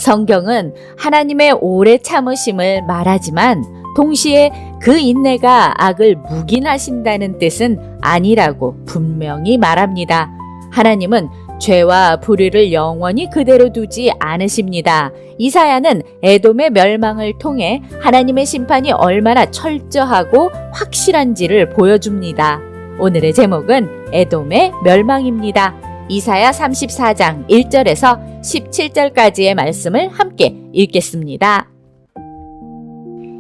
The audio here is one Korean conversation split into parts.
성경은 하나님의 오래 참으심을 말하지만 동시에 그 인내가 악을 묵인하신다는 뜻은 아니라고 분명히 말합니다. 하나님은 죄와 불의를 영원히 그대로 두지 않으십니다. 이사야는 에돔의 멸망을 통해 하나님의 심판이 얼마나 철저하고 확실한지를 보여줍니다. 오늘의 제목은 에돔의 멸망입니다. 이사야 34장 1절에서 17절까지의 말씀을 함께 읽겠습니다.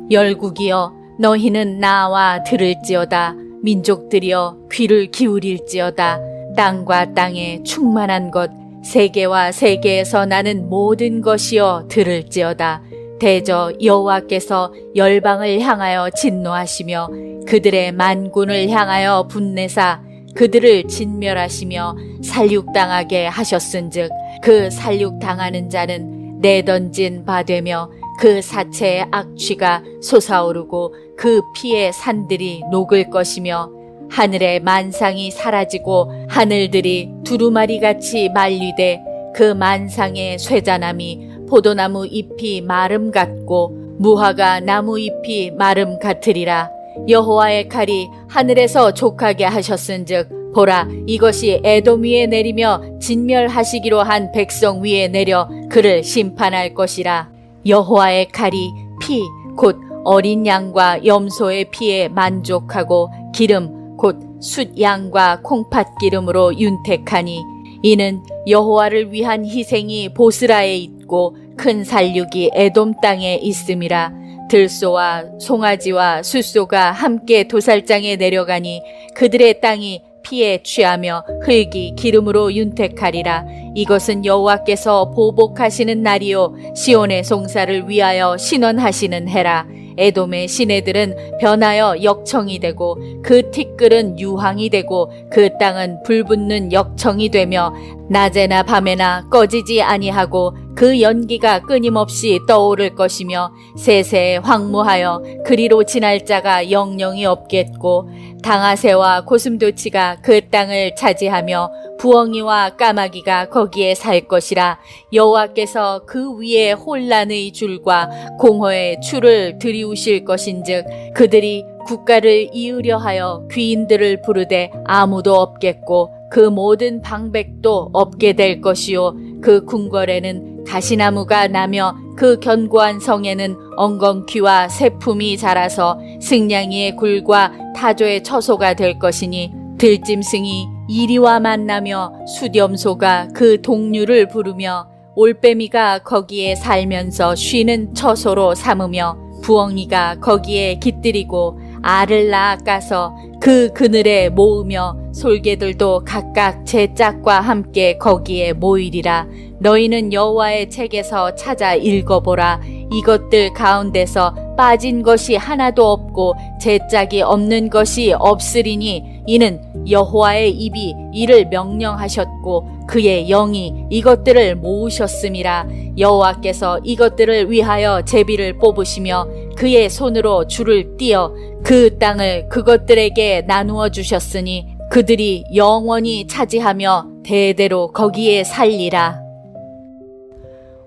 열국이여 너희는 나와 들을지어다. 민족들이여 귀를 기울일지어다. 땅과 땅에 충만한 것 세계와 세계에서 나는 모든 것이여 들을지어다. 대저 여호와께서 열방을 향하여 진노하시며 그들의 만군을 향하여 분내사 그들을 진멸하시며 살육당하게 하셨은즉 그 살육당하는 자는 내던진 바 되며 그 사체의 악취가 솟아오르고 그 피의 산들이 녹을 것이며 하늘의 만상이 사라지고 하늘들이 두루마리같이 말리되 그 만상의 쇠자남이 포도나무 잎이 마름 같고 무화과 나무 잎이 마름 같으리라. 여호와의 칼이 하늘에서 족하게 하셨은즉 보라 이것이 에돔 위에 내리며 진멸하시기로 한 백성 위에 내려 그를 심판할 것이라. 여호와의 칼이 피 곧 어린 양과 염소의 피에 만족하고 기름 곧 숫양과 콩팥 기름으로 윤택하니 이는 여호와를 위한 희생이 보스라에 있고 큰 살육이 에돔 땅에 있음이라. 들소와 송아지와 숫소가 함께 도살장에 내려가니 그들의 땅이 피에 취하며 흙이 기름으로 윤택하리라. 이것은 여호와께서 보복하시는 날이요 시온의 송사를 위하여 신원하시는 해라. 에돔의 시내들은 변하여 역청이 되고 그 티끌은 유황이 되고 그 땅은 불붙는 역청이 되며 낮에나 밤에나 꺼지지 아니하고 그 연기가 끊임없이 떠오를 것이며 세세에 황무하여 그리로 지날 자가 영영이 없겠고 당아새와 고슴도치가 그 땅을 차지하며 부엉이와 까마귀가 거기에 살 것이라. 여호와께서 그 위에 혼란의 줄과 공허의 추를 들이우실 것인즉 그들이 국가를 이으려 하여 귀인들을 부르되 아무도 없겠고 그 모든 방백도 없게 될 것이요 그 궁궐에는 가시나무가 나며 그 견고한 성에는 엉겅퀴와 새품이 자라서 승냥이의 굴과 타조의 처소가 될 것이니 들짐승이 이리와 만나며 수렴소가 그 동류를 부르며 올빼미가 거기에 살면서 쉬는 처소로 삼으며 부엉이가 거기에 깃들이고 알을 낳아 까서 그 그늘에 모으며 솔개들도 각각 제 짝과 함께 거기에 모이리라. 너희는 여호와의 책에서 찾아 읽어보라. 이것들 가운데서 빠진 것이 하나도 없고 제 짝이 없는 것이 없으리니 이는 여호와의 입이 이를 명령하셨고 그의 영이 이것들을 모으셨음이라. 여호와께서 이것들을 위하여 제비를 뽑으시며 그의 손으로 줄을 띄어 그 땅을 그것들에게 나누어 주셨으니 그들이 영원히 차지하며 대대로 거기에 살리라.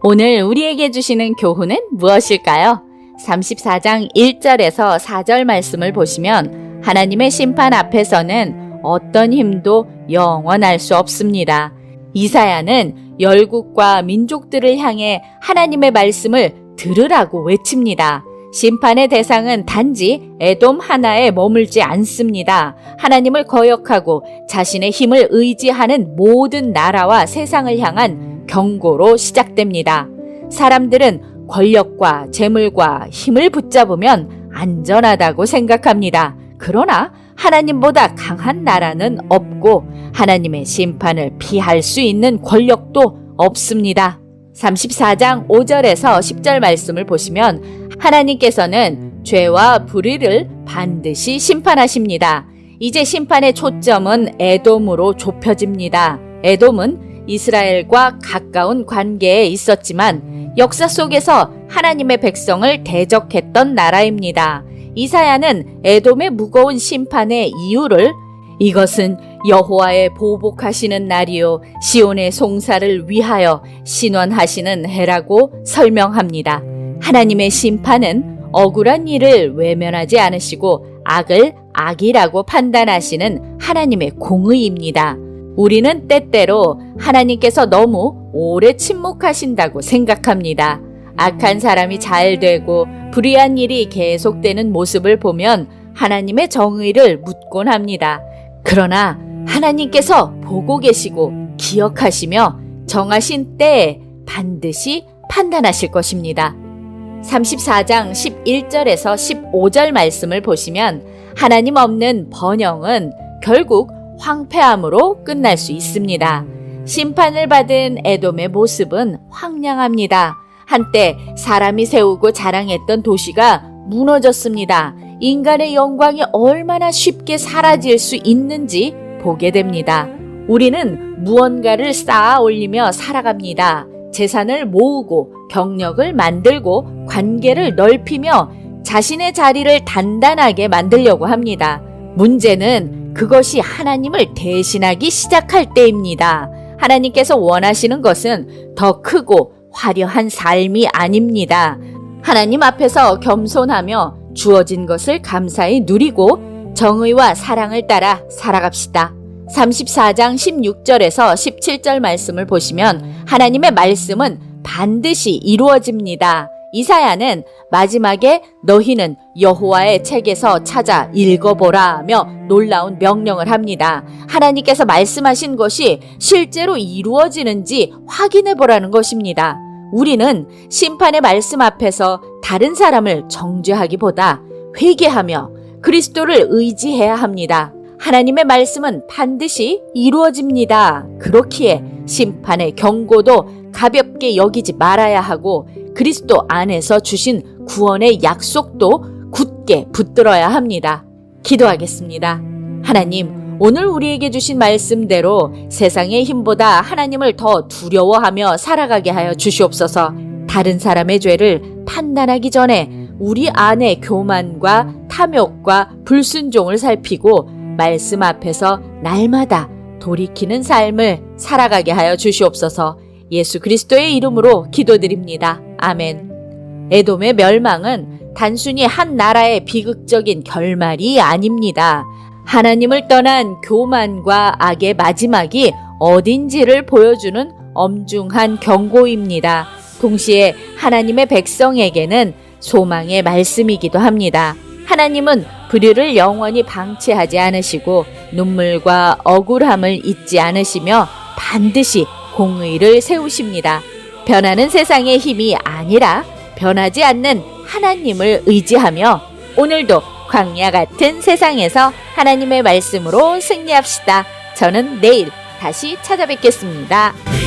오늘 우리에게 주시는 교훈은 무엇일까요? 34장 1절에서 4절 말씀을 보시면 하나님의 심판 앞에서는 어떤 힘도 영원할 수 없습니다. 이사야는 열국과 민족들을 향해 하나님의 말씀을 들으라고 외칩니다. 심판의 대상은 단지 에돔 하나에 머물지 않습니다. 하나님을 거역하고 자신의 힘을 의지하는 모든 나라와 세상을 향한 경고로 시작됩니다. 사람들은 권력과 재물과 힘을 붙잡으면 안전하다고 생각합니다. 그러나 하나님보다 강한 나라는 없고 하나님의 심판을 피할 수 있는 권력도 없습니다. 34장 5절에서 10절 말씀을 보시면 하나님께서는 죄와 불의를 반드시 심판하십니다. 이제 심판의 초점은 에돔으로 좁혀집니다. 에돔은 이스라엘과 가까운 관계에 있었지만 역사 속에서 하나님의 백성을 대적했던 나라입니다. 이사야는 에돔의 무거운 심판의 이유를 이것은 여호와의 보복하시는 날이요 시온의 송사를 위하여 신원하시는 해라고 설명합니다. 하나님의 심판은 억울한 일을 외면하지 않으시고 악을 악이라고 판단하시는 하나님의 공의입니다. 우리는 때때로 하나님께서 너무 오래 침묵하신다고 생각합니다. 악한 사람이 잘 되고 불의한 일이 계속되는 모습을 보면 하나님의 정의를 묻곤 합니다. 그러나 하나님께서 보고 계시고 기억하시며 정하신 때에 반드시 판단하실 것입니다. 34장 11절에서 15절 말씀을 보시면 하나님 없는 번영은 결국 황폐함으로 끝날 수 있습니다. 심판을 받은 에돔의 모습은 황량합니다. 한때 사람이 세우고 자랑했던 도시가 무너졌습니다. 인간의 영광이 얼마나 쉽게 사라질 수 있는지 보게 됩니다. 우리는 무언가를 쌓아 올리며 살아갑니다. 재산을 모으고 경력을 만들고 관계를 넓히며 자신의 자리를 단단하게 만들려고 합니다. 문제는 그것이 하나님을 대신하기 시작할 때입니다. 하나님께서 원하시는 것은 더 크고 화려한 삶이 아닙니다. 하나님 앞에서 겸손하며 주어진 것을 감사히 누리고 정의와 사랑을 따라 살아갑시다. 34장 16절에서 17절 말씀을 보시면 하나님의 말씀은 반드시 이루어집니다. 이사야는 마지막에 너희는 여호와의 책에서 찾아 읽어보라며 놀라운 명령을 합니다. 하나님께서 말씀하신 것이 실제로 이루어지는지 확인해보라는 것입니다. 우리는 심판의 말씀 앞에서 다른 사람을 정죄하기보다 회개하며 그리스도를 의지해야 합니다. 하나님의 말씀은 반드시 이루어집니다. 그렇기에 심판의 경고도 가볍게 여기지 말아야 하고 그리스도 안에서 주신 구원의 약속도 굳게 붙들어야 합니다. 기도하겠습니다. 하나님, 오늘 우리에게 주신 말씀대로 세상의 힘보다 하나님을 더 두려워하며 살아가게 하여 주시옵소서. 다른 사람의 죄를 판단하기 전에 우리 안의 교만과 탐욕과 불순종을 살피고 말씀 앞에서 날마다 돌이키는 삶을 살아가게 하여 주시옵소서. 예수 그리스도의 이름으로 기도드립니다. 아멘. 에돔의 멸망은 단순히 한 나라의 비극적인 결말이 아닙니다. 하나님을 떠난 교만과 악의 마지막이 어딘지를 보여주는 엄중한 경고입니다. 동시에 하나님의 백성에게는 소망의 말씀이기도 합니다. 하나님은 불의를 영원히 방치하지 않으시고 눈물과 억울함을 잊지 않으시며 반드시 공의를 세우십니다. 변하는 세상의 힘이 아니라 변하지 않는 하나님을 의지하며 오늘도 광야 같은 세상에서 하나님의 말씀으로 승리합시다. 저는 내일 다시 찾아뵙겠습니다.